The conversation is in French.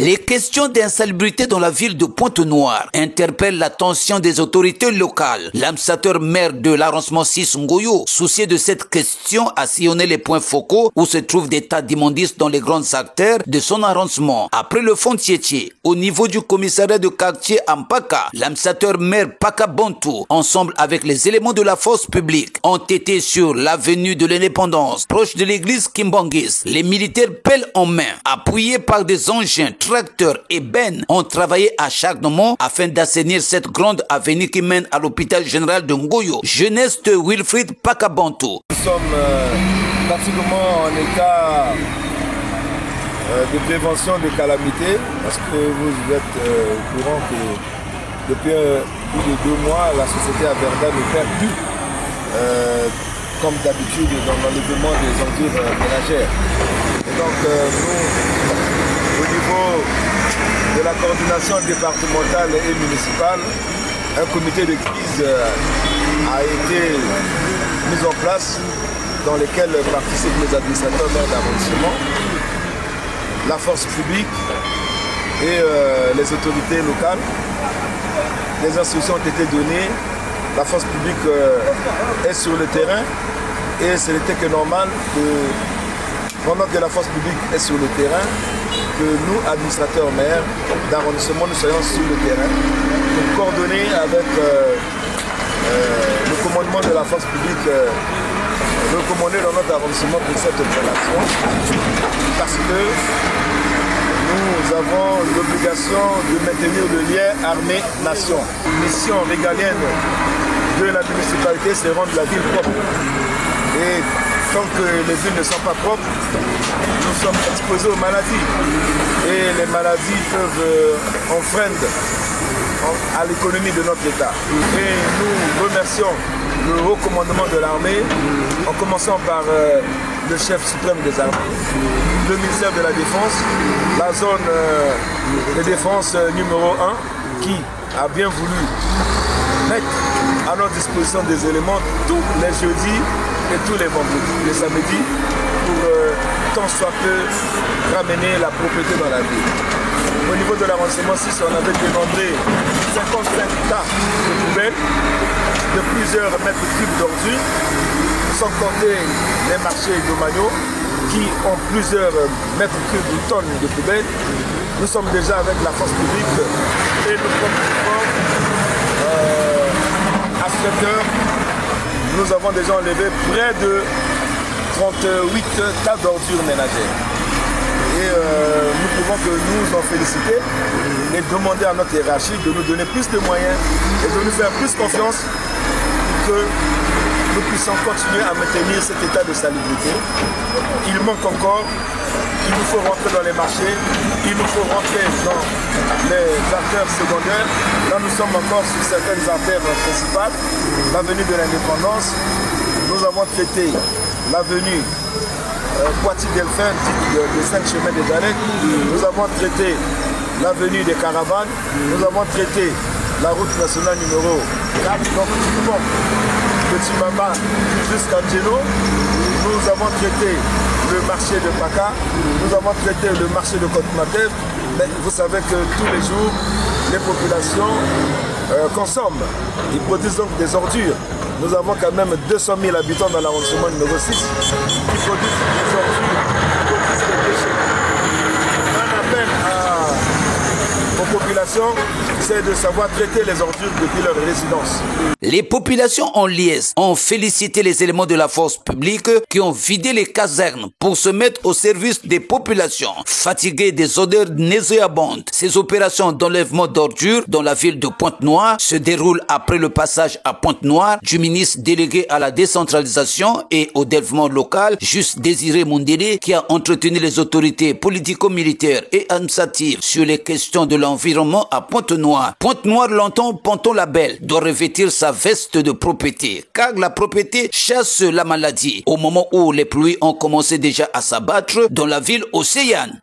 Les questions d'insalubrité dans la ville de Pointe-Noire interpellent l'attention des autorités locales. L'administrateur maire de l'arrondissement 6 Ngoyo, soucié de cette question, a sillonné les points focaux où se trouvent des tas d'immondices dans les grandes artères de son arrondissement. Après le fond Tietché, au niveau du commissariat de quartier Ampaka, l'administrateur maire Paka Bantou, ensemble avec les éléments de la force publique, ont été sur l'avenue de l'Indépendance, proche de l'église Kimbangis. Les militaires pelle en main, appuyés par des engins, tracteurs et bennes, ont travaillé à chaque moment afin d'assainir cette grande avenue qui mène à l'hôpital général de Ngoyo. Jeunesse de Wilfried Paka Bantou. Nous sommes pratiquement en état de prévention de calamité parce que vous êtes au courant que depuis plus de 2 mois, la société à Verdun ne perd plus, comme d'habitude, dans l'enlèvement des ordures ménagères. Et donc nous, au niveau de la coordination départementale et municipale, un comité de crise a été mis en place dans lequel participent les administrateurs maires d'arrondissement, la force publique et les autorités locales. Les instructions ont été données, la force publique est sur le terrain et ce n'était que normal que pendant que la force publique est sur le terrain, que nous, administrateurs maires d'arrondissement, nous soyons sur le terrain pour coordonner avec le commandement de la force publique recommandé dans notre arrondissement pour cette opération parce que nous avons l'obligation de maintenir le lien armée-nation. Mission régalienne de la municipalité, c'est rendre la ville propre. Et tant que les villes ne sont pas propres, nous sommes exposés aux maladies. Et les maladies peuvent enfreindre à l'économie de notre État. Et nous remercions le haut commandement de l'armée, en commençant par le chef suprême des armées, le ministère de la Défense, la zone de défense numéro 1, qui a bien voulu mettre à notre disposition des éléments tous les jeudis et tous les vendredis, les samedis, pour tant soit peu ramener la propreté dans la ville. Au niveau de l'arrondissement 6, on avait dénombré 55 tas de poubelles de plusieurs mètres cubes d'ordures, sans compter les marchés domaniaux qui ont plusieurs mètres cubes ou tonnes de poubelles. Nous sommes déjà avec la force publique et nous proposons à 7 heures, nous avons déjà enlevé près de 38 tas d'ordures ménagères. Et nous pouvons que nous en féliciter et demander à notre hiérarchie de nous donner plus de moyens et de nous faire plus confiance pour que nous puissions continuer à maintenir cet état de salubrité. Il manque encore, il nous faut rentrer dans les marchés, il nous faut rentrer dans les artères secondaires. Là nous sommes encore sur certaines artères principales, l'avenue de l'Indépendance. Nous avons traité l'avenue Poitiers-Delphin, de 5 chemins des Daleks. Nous avons traité l'avenue des Caravanes. Nous avons traité la route nationale numéro 4. Donc, Petit Mama jusqu'à Djeno. Nous avons traité le marché de Paka. Nous avons traité le marché de Côte-Matev. Mais vous savez que tous les jours, les populations consomment. Ils produisent donc des ordures. Nous avons quand même 200 000 habitants dans l'arrondissement numéro 6 qui produisent des ordures, qui produisent des déchets. Un appel aux populations, c'est de savoir traiter les ordures depuis leur résidence. Les populations en liesse ont félicité les éléments de la force publique qui ont vidé les casernes pour se mettre au service des populations fatiguées des odeurs nauséabondes. Ces opérations d'enlèvement d'ordures dans la ville de Pointe-Noire se déroulent après le passage à Pointe-Noire du ministre délégué à la décentralisation et au développement local, Juste Désiré Mundélé, qui a entretenu les autorités politico-militaires et administratives sur les questions de l'environnement à Pointe-Noire. Pointe-Noire, longtemps Ponton-Label, doit revêtir sa veste de propreté, car la propreté chasse la maladie. Au moment où les pluies ont commencé déjà à s'abattre dans la ville océane.